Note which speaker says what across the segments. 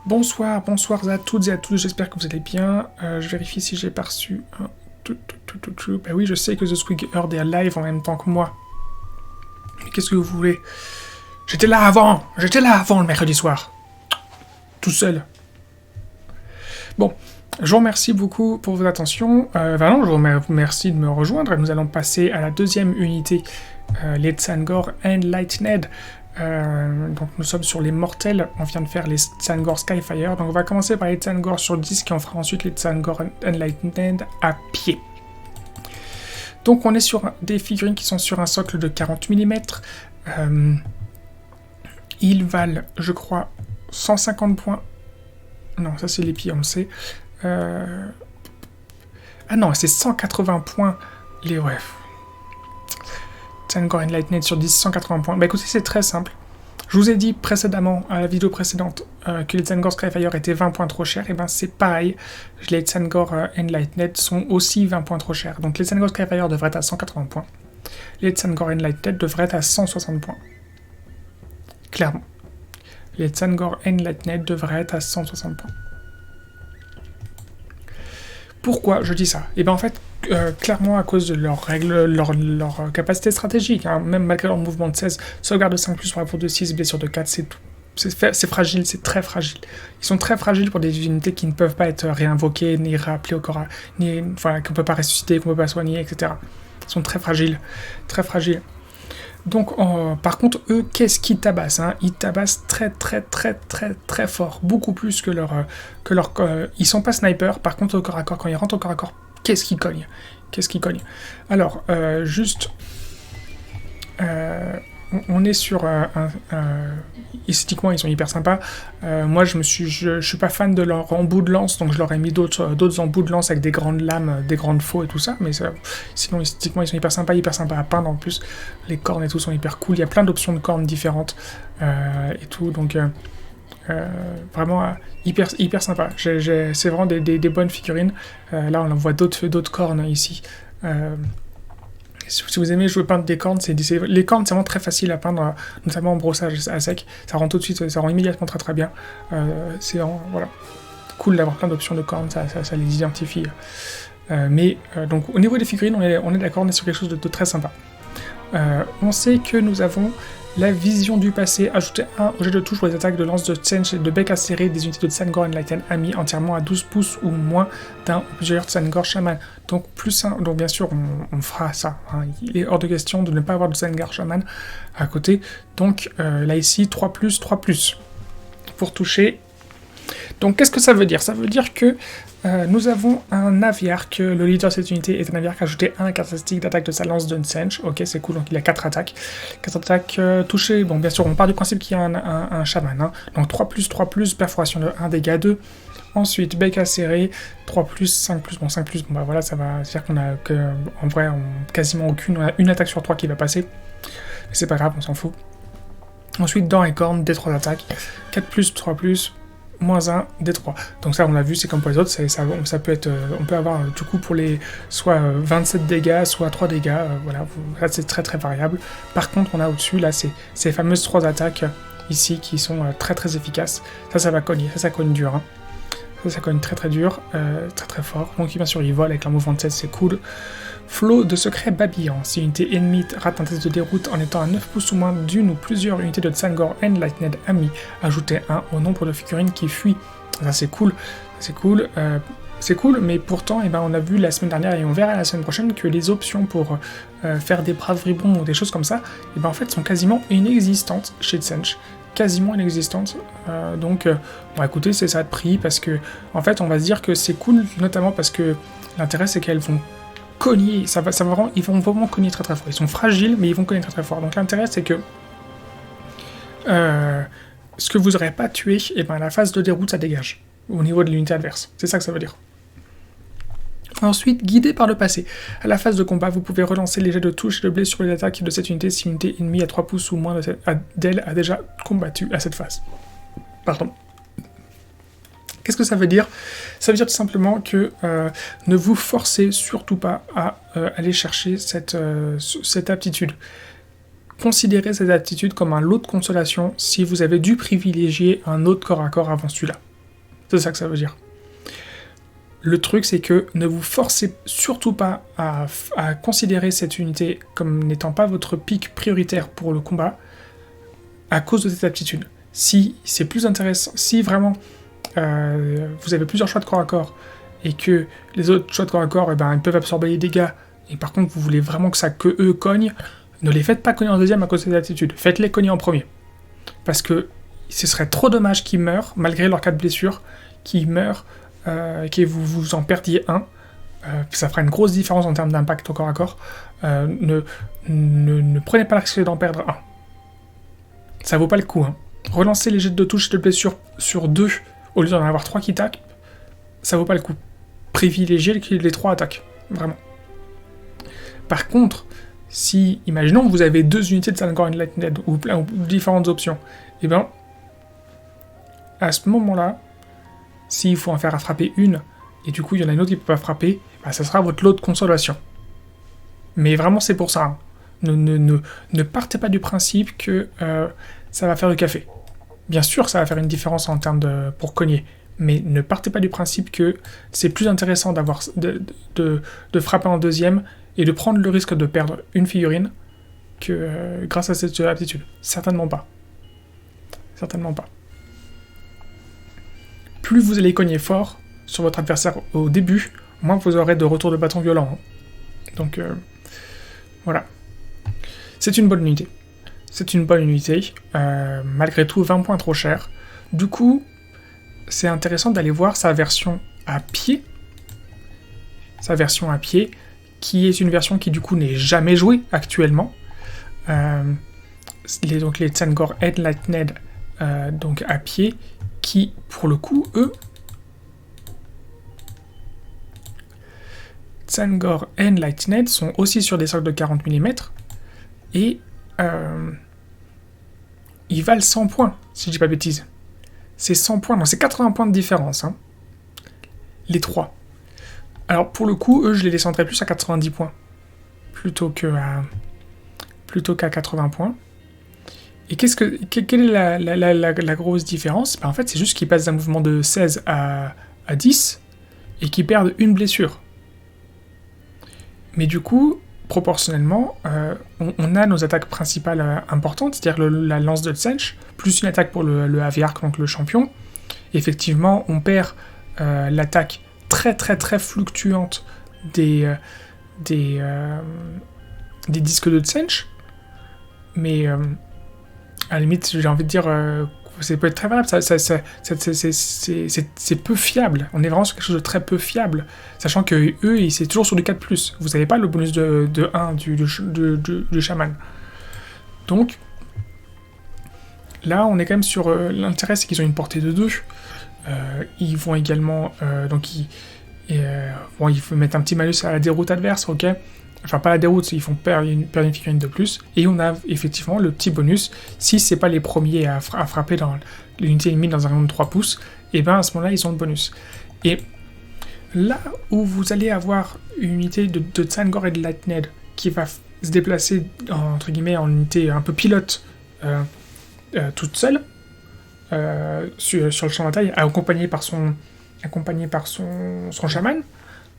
Speaker 1: Bonsoir à toutes et à tous, j'espère que vous allez bien. Je vérifie si j'ai pas reçu un... Bah oui, je sais que The Squig Herd est live en même temps que moi. Mais qu'est-ce que vous voulez? J'étais là avant le mercredi soir. Tout seul. Bon, je vous remercie beaucoup pour votre attention. Je vous remercie de me rejoindre. Nous allons passer à la deuxième unité, les Tzaangor Enlightened. Donc nous sommes sur les mortels, on vient de faire les Tzaangor Skyfire, donc on va commencer par les Tzaangor sur disque et on fera ensuite les Tzaangor Enlightened à pied. Donc on est sur des figurines qui sont sur un socle de 40 mm, ils valent, je crois, 150 points, non ça c'est les pieds on le sait, ah non c'est 180 points les refs. Tzaangor Enlightened sur 10, 180 points. Bah écoutez, c'est très simple. Je vous ai dit précédemment, à la vidéo précédente, que les Tzaangor Skyfire étaient 20 points trop chers. Et ben c'est pareil, les Tzaangor Enlightened sont aussi 20 points trop chers. Donc les Tzaangor Skyfire devraient être à 180 points. Les Tzaangor Enlightened devraient être à 160 points. Clairement. Les Tzaangor Enlightened devraient être à 160 points. Pourquoi je dis ça? Et ben en fait, clairement à cause de leurs règles, leur capacité stratégique, hein, même malgré leur mouvement de 16, sauvegarde de 5+, pour rapport de 6, blessure de 4, c'est fragile, c'est très fragile. Ils sont très fragiles pour des unités qui ne peuvent pas être réinvoquées, ni rappelées au corps, ni, enfin, qu'on ne peut pas ressusciter, qu'on ne peut pas soigner, etc. Ils sont très fragiles, très fragiles. Donc, par contre, eux, qu'est-ce qu'ils tabassent, hein? Ils tabassent très fort, beaucoup plus que leur... ils sont pas snipers, par contre, au corps à corps, quand ils rentrent au corps à corps, qu'est-ce qu'ils cognent? Qu'est-ce qu'ils cognent? Alors, juste... on est sur esthétiquement ils sont hyper sympas. Moi je suis pas fan de leur embout de lance, donc je leur ai mis d'autres embouts de lance avec des grandes lames, des grandes faux et tout ça, mais sinon esthétiquement ils sont hyper sympas à peindre en plus. Les cornes et tout sont hyper cool, il y a plein d'options de cornes différentes et tout, donc vraiment hyper sympa. C'est vraiment des bonnes figurines. Là on en voit d'autres cornes ici. Si vous aimez jouer peindre des cornes, les cornes c'est vraiment très facile à peindre, notamment en brossage à sec. Ça rend tout de suite, ça rend immédiatement très bien. C'est vraiment, voilà, cool d'avoir plein d'options de cornes, ça les identifie. Donc au niveau des figurines, on est d'accord, on est sur quelque chose de très sympa. On sait que nous avons la vision du passé, ajouter un objet de touche pour les attaques de lance de Tsench et de bec acéré des unités de Tzaangor Enlightened amis entièrement à 12 pouces ou moins d'un ou plusieurs Tzaangor Shaman. Donc donc bien sûr on fera ça, hein. Il est hors de question de ne pas avoir de Tzaangor Shaman à côté. Donc là ici 3+, pour toucher. Donc qu'est-ce que ça veut dire? Ça veut dire que nous avons un Naviarch, le leader de cette unité est un Naviarch ajouté 1 caractéristique d'attaque de sa lance de Tsench. Ok, c'est cool, donc il a 4 attaques. 4 attaques touchées, bon bien sûr on part du principe qu'il y a un Shaman, hein. Donc 3+, perforation de 1, dégâts 2. Ensuite, bec acéré, 3+, 5+, bon 5+, bon bah voilà, ça va dire qu'on a en vrai quasiment aucune, on a une attaque sur 3 qui va passer. Mais c'est pas grave, on s'en fout. Ensuite, dents et cornes, des 3 attaques, 4+, 3+, -1, D3. Donc ça on l'a vu, c'est comme pour les autres, ça peut être, on peut avoir du coup pour les soit 27 dégâts, soit 3 dégâts, voilà, ça c'est très variable. Par contre on a au-dessus là ces fameuses 3 attaques ici qui sont très efficaces. Ça va cogner, ça cogne dur, hein. Ça cogne très dur, très fort. Donc bien sûr ils volent avec un mouvement de 16, c'est cool. Flot de secret babillant. Si une unité ennemie rate un test de déroute en étant à 9 pouces ou moins d'une ou plusieurs unités de Tzaangor Enlightened amis, ajoutez 1 au nombre de figurines qui fuient. Ça c'est cool, mais pourtant on a vu la semaine dernière et on verra la semaine prochaine que les options pour faire des braves ribbons ou des choses comme ça, en fait sont quasiment inexistantes chez Tsench. Quasiment inexistante, donc écoutez, c'est ça de prix, parce que en fait on va se dire que c'est cool, notamment parce que l'intérêt c'est qu'elles vont cogner, ils vont vraiment cogner très fort. Ils sont fragiles, mais ils vont cogner très fort. Donc l'intérêt c'est que ce que vous n'aurez pas tué, la phase de déroute ça dégage au niveau de l'unité adverse. C'est ça que ça veut dire. Ensuite, guidé par le passé. À la phase de combat, vous pouvez relancer les jets de touche et de blé sur les attaques de cette unité si une unité ennemie à 3 pouces ou moins d'elle a déjà combattu à cette phase. Pardon. Qu'est-ce que ça veut dire? Ça veut dire tout simplement que ne vous forcez surtout pas à aller chercher cette aptitude. Considérez cette aptitude comme un lot de consolation si vous avez dû privilégier un autre corps à corps avant celui-là. C'est ça que ça veut dire. Le truc, c'est que ne vous forcez surtout pas à considérer cette unité comme n'étant pas votre pic prioritaire pour le combat à cause de cette aptitude. Si c'est plus intéressant, si vraiment vous avez plusieurs choix de corps à corps et que les autres choix de corps à corps, ils peuvent absorber les dégâts, et par contre vous voulez vraiment que eux cognent, ne les faites pas cogner en deuxième à cause de cette aptitude. Faites-les cogner en premier. Parce que ce serait trop dommage qu'ils meurent, malgré leur cas de blessure, qu'ils meurent, que vous en perdiez un. Ça fera une grosse différence en termes d'impact au corps à corps. Ne prenez pas le risque d'en perdre un. Ça vaut pas le coup. Hein. Relancez les jets de touche de blessure sur 2 au lieu d'en avoir 3 qui tapent, ça vaut pas le coup. Privilégiez les 3 attaques. Vraiment. Par contre, si, imaginons que vous avez 2 unités de Tzaangor Enlightened ou différentes options, et bien, à ce moment-là, s'il faut en faire à frapper une, et du coup il y en a une autre qui ne peut pas frapper, ça sera votre lot de consolation. Mais vraiment c'est pour ça. Hein. Ne partez pas du principe que ça va faire le café. Bien sûr ça va faire une différence en termes pour cogner, mais ne partez pas du principe que c'est plus intéressant de frapper en deuxième et de prendre le risque de perdre une figurine que grâce à cette aptitude. Certainement pas. Certainement pas. Plus vous allez cogner fort sur votre adversaire au début, moins vous aurez de retour de bâton violent. Hein. Donc, voilà. C'est une bonne unité. C'est une bonne unité. Malgré tout, 20 points trop cher. Du coup, c'est intéressant d'aller voir sa version à pied. Sa version à pied, qui est une version qui, du coup, n'est jamais jouée actuellement. Donc, les Tzaangor Enlightened, donc à pied, qui, pour le coup, eux, Tzaangor Enlightened sont aussi sur des socles de 40 mm, et ils valent 100 points, si je dis pas de bêtises. C'est 100 points, donc c'est 80 points de différence, hein. Les 3. Alors, pour le coup, eux, je les descendrais plus à 90 points, plutôt qu'à 80 points. Et quelle est la grosse différence ? En fait, c'est juste qu'ils passent d'un mouvement de 16 à 10 et qu'ils perdent une blessure. Mais du coup, proportionnellement, on a nos attaques principales importantes, c'est-à-dire la lance de Tsench, plus une attaque pour le Aviark, donc le champion. Et effectivement, on perd l'attaque très très très fluctuante des disques de Tsench. Mais... à la limite, j'ai envie de dire, ça peut être très variable, c'est peu fiable. On est vraiment sur quelque chose de très peu fiable, sachant que eux, c'est toujours sur du 4+. Vous n'avez pas le bonus de 1 du chaman. Donc, là, on est quand même sur l'intérêt, c'est qu'ils ont une portée de 2. Ils vont également, ils vont mettre un petit malus à la déroute adverse, ok. Enfin, pas la déroute, ils font perdre une figurine de plus. Et on a effectivement le petit bonus, si c'est pas les premiers à frapper dans l'unité ennemie dans un rayon de 3 pouces, et bien à ce moment-là, ils ont le bonus. Et là où vous allez avoir une unité de Tzaangor Enlightened qui va se déplacer, entre guillemets, en unité un peu pilote, toute seule, sur le champ de bataille, accompagnée par son chaman,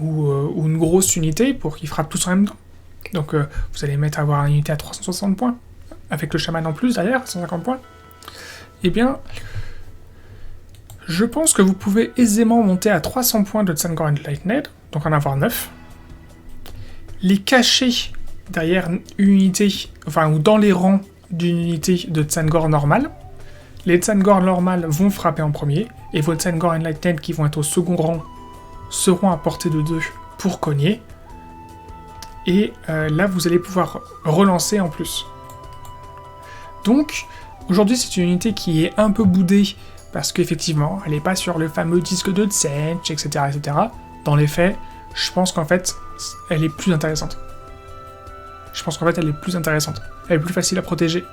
Speaker 1: ou une grosse unité pour qu'ils frappent tous en même temps. Donc vous allez avoir une unité à 360 points, avec le chaman en plus derrière, 150 points. Eh bien, je pense que vous pouvez aisément monter à 300 points de Tzaangor Enlightened, donc en avoir 9, les cacher derrière une unité, ou dans les rangs d'une unité de Tzaangor normale. Les Tzaangor normales vont frapper en premier, et vos Tzaangor Enlightened qui vont être au second rang seront à portée de 2 pour cogner. Et là, vous allez pouvoir relancer en plus. Donc, aujourd'hui, c'est une unité qui est un peu boudée, parce qu'effectivement, elle n'est pas sur le fameux disque de Tsench, etc., etc. Dans les faits, je pense qu'en fait, elle est plus intéressante. Elle est plus facile à protéger.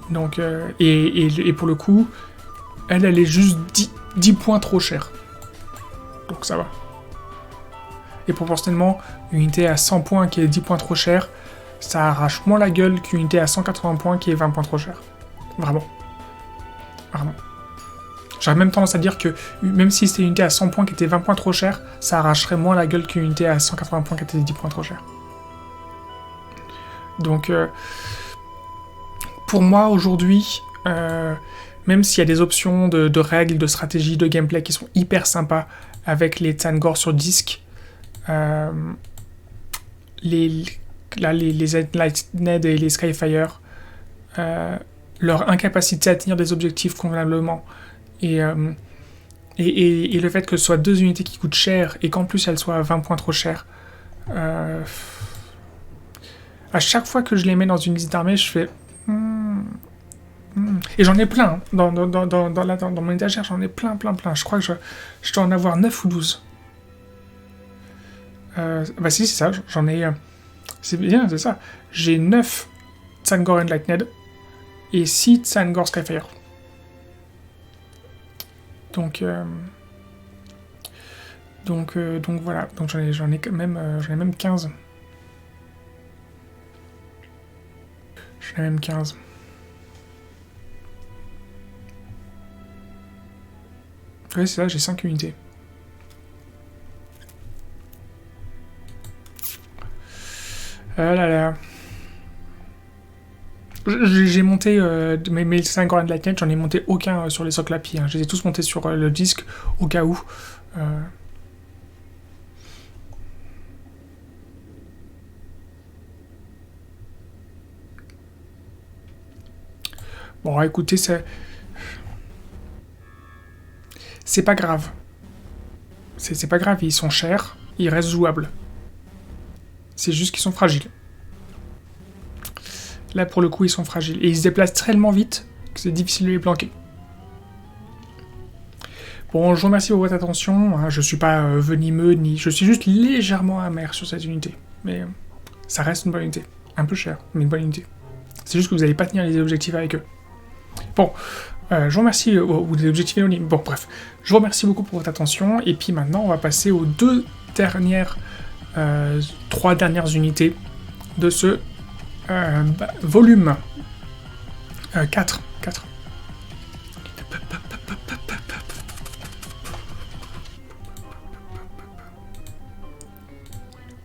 Speaker 1: Donc, et pour le coup, elle est juste 10 points trop chère. Donc ça va. Et proportionnellement, une unité à 100 points qui est 10 points trop chère, ça arrache moins la gueule qu'une unité à 180 points qui est 20 points trop chère. Vraiment. J'aurais même tendance à dire que même si c'était une unité à 100 points qui était 20 points trop cher, ça arracherait moins la gueule qu'une unité à 180 points qui était 10 points trop cher. Donc, pour moi, aujourd'hui, même s'il y a des options de règles, de stratégie, de gameplay qui sont hyper sympas avec les Tzaangor sur disque, les Lightning et les Skyfire, leur incapacité à tenir des objectifs convenablement, et le fait que ce soit deux unités qui coûtent cher et qu'en plus elles soient à 20 points trop chères, à chaque fois que je les mets dans une liste d'armée, je fais... Et j'en ai plein, hein. Dans mon étagère, j'en ai plein. Je crois que je dois en avoir 9 ou 12. Bah si, c'est ça, j'en ai... c'est bien, c'est ça. J'ai 9 Tzaangor and Lightning et 6 Tzaangor Skyfire. Donc voilà. Donc j'en ai même 15. J'en ai même 15. Ouais, c'est ça, j'ai 5 unités. Ah là là. J'ai monté mes 5 Grand Lightning, j'en ai monté aucun sur les socles à pied. Hein. Je les ai tous montés sur le disque au cas où. Bon, écoutez, c'est pas grave. C'est pas grave, ils sont chers, ils restent jouables. C'est juste qu'ils sont fragiles. Là, pour le coup, ils sont fragiles. Et ils se déplacent tellement vite que c'est difficile de les planquer. Bon, je vous remercie pour votre attention. Je suis pas venimeux, je suis juste légèrement amer sur cette unité. Mais ça reste une bonne unité. Un peu cher, mais une bonne unité. C'est juste que vous n'allez pas tenir les objectifs avec eux. Bon, je vous remercie, ou des objectifs anonymes. Bon, bref. Je vous remercie beaucoup pour votre attention. Et puis maintenant, on va passer aux 3 dernières unités de ce volume 4.